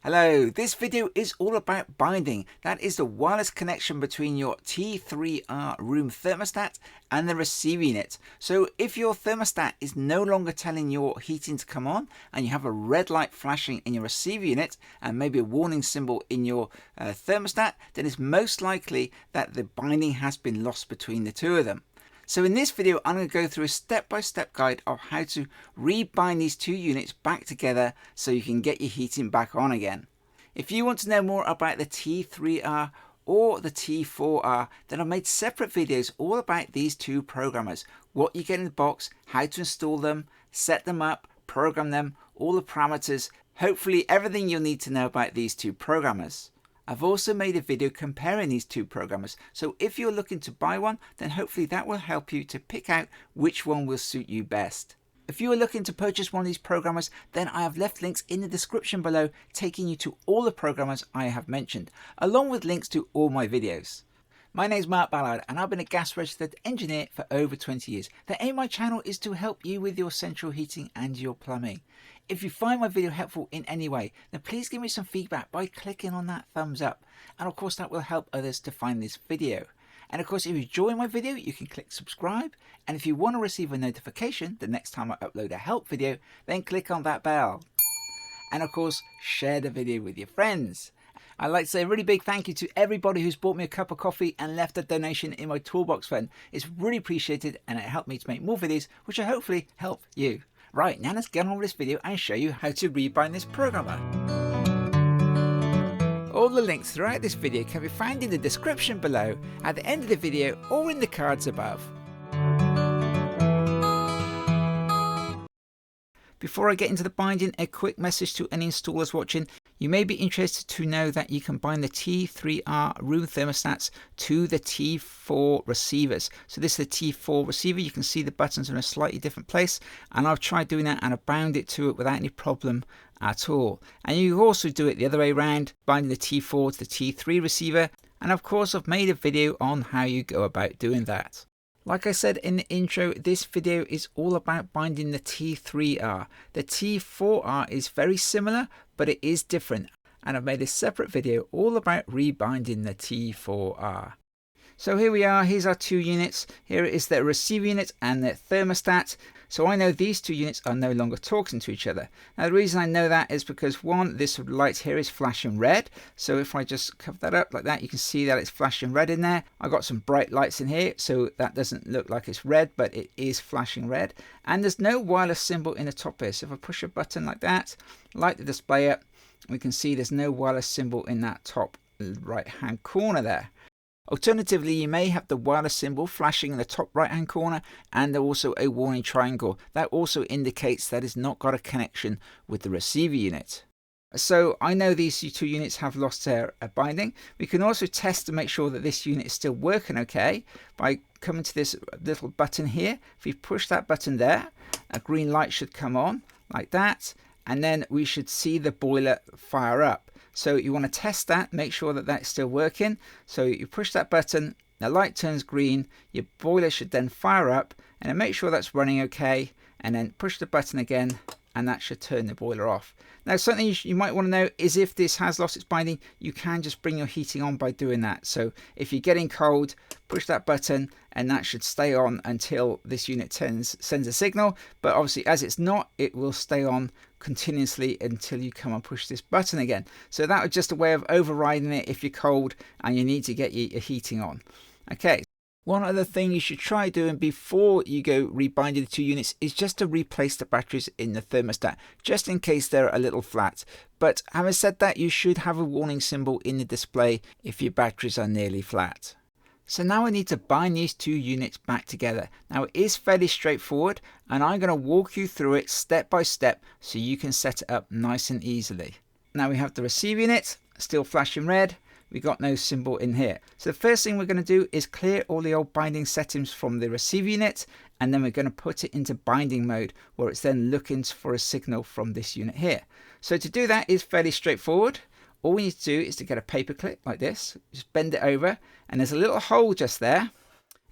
Hello, this video is all about binding. That is the wireless connection between your T3R room thermostat and the receiver unit. So if your thermostat is no longer telling your heating to come on and you have a red light flashing in your receiver unit and maybe a warning symbol in your thermostat, then it's most likely that the binding has been lost between the two of them. So in this video, I'm going to go through a step-by-step guide of how to rebind these two units back together so you can get your heating back on again. If you want to know more about the T3R or the T4R, then I've made separate videos all about these two programmers, what you get in the box, how to install them, set them up, program them, all the parameters, hopefully everything you'll need to know about these two programmers. I've also made a video comparing these two programmers, so if you're looking to buy one, then hopefully that will help you to pick out which one will suit you best. If you are looking to purchase one of these programmers, then I have left links in the description below taking you to all the programmers I have mentioned, along with links to all my videos. My name is Mark Ballard and I've been a gas registered engineer for over 20 years. The aim of my channel is to help you with your central heating and your plumbing. If you find my video helpful in any way, then please give me some feedback by clicking on that thumbs up. And of course that will help others to find this video. And of course if you enjoy my video, you can click subscribe. And if you want to receive a notification the next time I upload a help video, then click on that bell. And of course, share the video with your friends. I'd like to say a really big thank you to everybody who's bought me a cup of coffee and left a donation in my toolbox fund. It's really appreciated and it helped me to make more videos which will hopefully help you. Right, now let's get on with this video and show you how to rebind this programmer. All the links throughout this video can be found in the description below, at the end of the video or in the cards above. Before I get into the binding, a quick message to any installers watching. You may be interested to know that you can bind the T3R room thermostats to the T4 receivers. So this is the T4 receiver. You can see the buttons are in a slightly different place, and I've tried doing that and I've bound it to it without any problem at all. And you also do it the other way around, binding the T4 to the T3 receiver. And of course I've made a video on how you go about doing that. Like I said in the intro, this video is all about binding the T3R. The T4R is very similar, but it is different. And I've made a separate video all about rebinding the T4R. So here we are, here's our two units. Here is the receiver unit and the thermostat. So I know these two units are no longer talking to each other. Now the reason I know that is because one, this light here is flashing red. So if I just cover that up like that, you can see that it's flashing red in there. I've got some bright lights in here, so that doesn't look like it's red, but it is flashing red. And there's no wireless symbol in the top here. So if I push a button like that, light the display up, we can see there's no wireless symbol in that top right hand corner there. Alternatively, you may have the wireless symbol flashing in the top right hand corner and also a warning triangle. That also indicates that it's not got a connection with the receiver unit. So I know these two units have lost their binding. We can also test to make sure that this unit is still working okay by coming to this little button here. If we push that button there, a green light should come on like that, and then we should see the boiler fire up. So you want to test that, make sure that that's still working. So you push that button, the light turns green, your boiler should then fire up, and then make sure that's running okay, and then push the button again, and that should turn the boiler off. Now something you might want to know is if this has lost its binding, you can just bring your heating on by doing that. So if you're getting cold, push that button and that should stay on until this unit sends a signal. But obviously as it's not, it will stay on continuously until you come and push this button again. So that was just a way of overriding it if you're cold and you need to get your heating on. Okay. One other thing you should try doing before you go rebinding the two units is just to replace the batteries in the thermostat, just in case they're a little flat. But having said that, you should have a warning symbol in the display if your batteries are nearly flat. So now we need to bind these two units back together. Now it is fairly straightforward and I'm going to walk you through it step by step so you can set it up nice and easily. Now we have the receiver unit still flashing red. We got no symbol in here. So the first thing we're going to do is clear all the old binding settings from the receiver unit, and then we're going to put it into binding mode where it's then looking for a signal from this unit here. So to do that is fairly straightforward. All we need to do is to get a paper clip like this, just bend it over, and there's a little hole just there.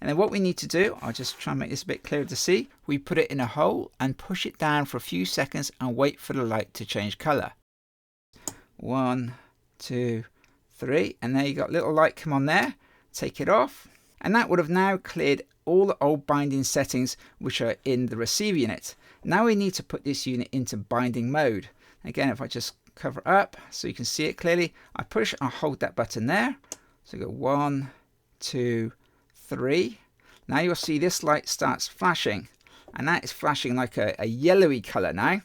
And then what we need to do, I'll just try and make this a bit clearer to see, we put it in a hole and push it down for a few seconds and wait for the light to change color. 1, 2, 3, and there you got a little light come on there. Take it off, and that would have now cleared all the old binding settings which are in the receiver unit. Now we need to put this unit into binding mode. Again, if I just cover it up so you can see it clearly, I push and hold that button there. So go 1, 2, 3. Now you'll see this light starts flashing, and that is flashing like a yellowy color now.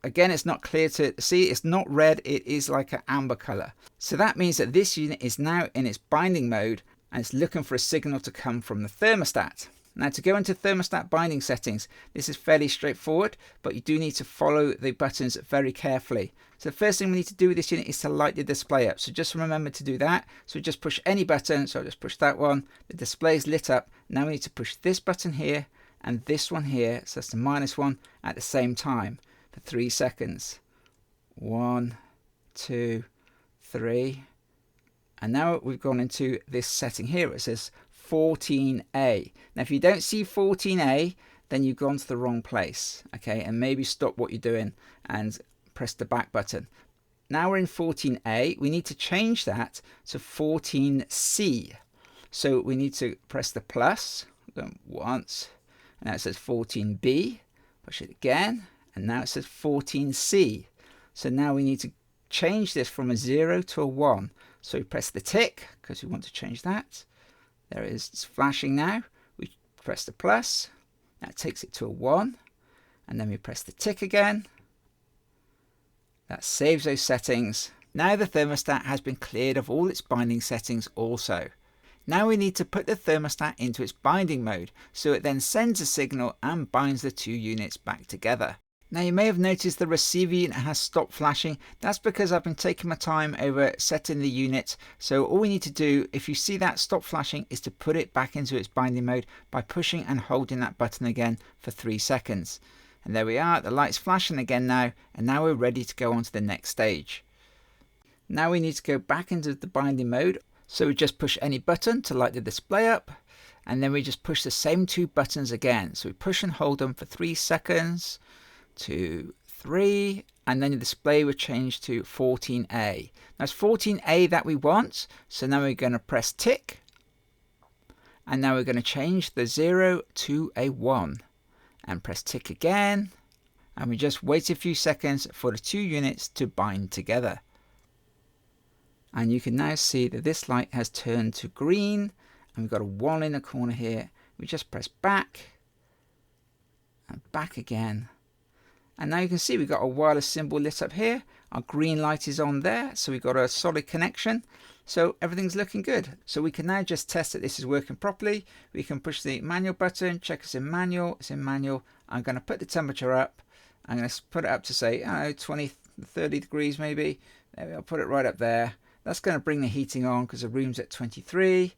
Again, it's not clear to see, it's not red, it is like an amber color. So that means that this unit is now in its binding mode and it's looking for a signal to come from the thermostat. Now to go into thermostat binding settings, this is fairly straightforward, but you do need to follow the buttons very carefully. So the first thing we need to do with this unit is to light the display up. So just remember to do that. So just push any button. So I'll just push that one. The display is lit up. Now we need to push this button here and this one here. So that's the -1 at the same time for 3 seconds. 1, 2, 3. And now we've gone into this setting here. It says 14A. Now if you don't see 14A, then you've gone to the wrong place. Okay, and maybe stop what you're doing and press the back button. Now we're in 14A. We need to change that to 14C. So we need to press the plus once, and now it says 14B. Push it again, and now it says 14C. So now we need to change this from a 0 to a 1. So we press the tick because we want to change that. There it is, it's flashing now. We press the plus, that takes it to a 1, and then we press the tick again. That saves those settings. Now the thermostat has been cleared of all its binding settings also. Now we need to put the thermostat into its binding mode, so it then sends a signal and binds the two units back together. Now you may have noticed the receiver unit has stopped flashing. That's because I've been taking my time over setting the unit. So all we need to do, if you see that stop flashing, is to put it back into its binding mode by pushing and holding that button again for 3 seconds. And there we are, the light's flashing again now, and now we're ready to go on to the next stage. Now we need to go back into the binding mode. So we just push any button to light the display up, and then we just push the same 2 buttons again. So we push and hold them for 3 seconds. 2, 3, and then the display will change to 14A. Now it's 14A that we want, so now we're going to press tick, and now we're going to change the 0 to a 1, and press tick again, and we just wait a few seconds for the 2 units to bind together. And you can now see that this light has turned to green, and we've got a 1 in the corner here. We just press back, and back again. And now you can see we've got a wireless symbol lit up here. Our green light is on there, so we've got a solid connection. So everything's looking good. So we can now just test that this is working properly. We can push the manual button, check it's in manual. It's in manual. I'm going to put the temperature up. I'm going to put it up to say 20, 30 degrees maybe. There we go. I'll put it right up there. That's going to bring the heating on because the room's at 23.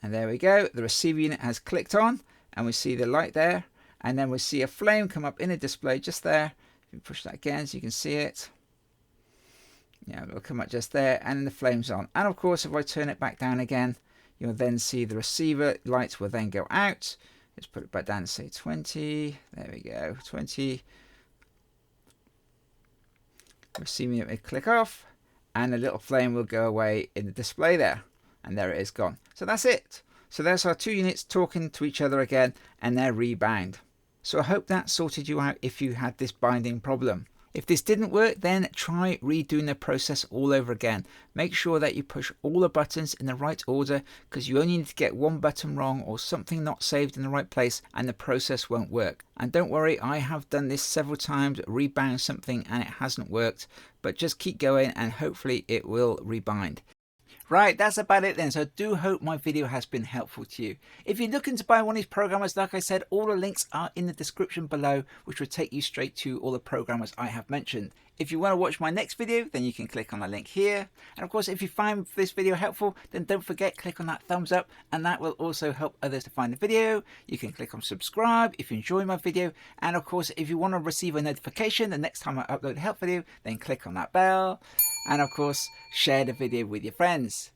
And there we go. The receiver unit has clicked on, and we see the light there. And then we see a flame come up in a display just there. If you push that again so you can see it. Yeah, it'll come up just there, and then the flame's on. And of course, if I turn it back down again, you'll then see the receiver lights will then go out. Let's put it back down to say 20. There we go, 20. Receiver unit will click off, and the little flame will go away in the display there. And there it is gone. So that's it. So there's our 2 units talking to each other again, and they're rebound. So I hope that sorted you out if you had this binding problem. If this didn't work, then try redoing the process all over again. Make sure that you push all the buttons in the right order, because you only need to get 1 button wrong or something not saved in the right place, and the process won't work. And don't worry, I have done this several times, rebound something and it hasn't worked, but just keep going and hopefully it will rebind. Right, that's about it then. So I do hope my video has been helpful to you. If you're looking to buy one of these programmers, like I said, all the links are in the description below, which will take you straight to all the programmers I have mentioned. If you want to watch my next video, then you can click on the link here. And of course, if you find this video helpful, then don't forget, click on that thumbs up, and that will also help others to find the video. You can click on subscribe if you enjoy my video. And of course, if you want to receive a notification the next time I upload a help video, then click on that bell. And of course, share the video with your friends.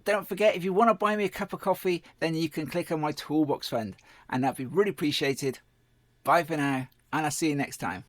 Don't forget, if you want to buy me a cup of coffee, then you can click on my toolbox fund, and that'd be really appreciated. Bye for now, and I'll see you next time.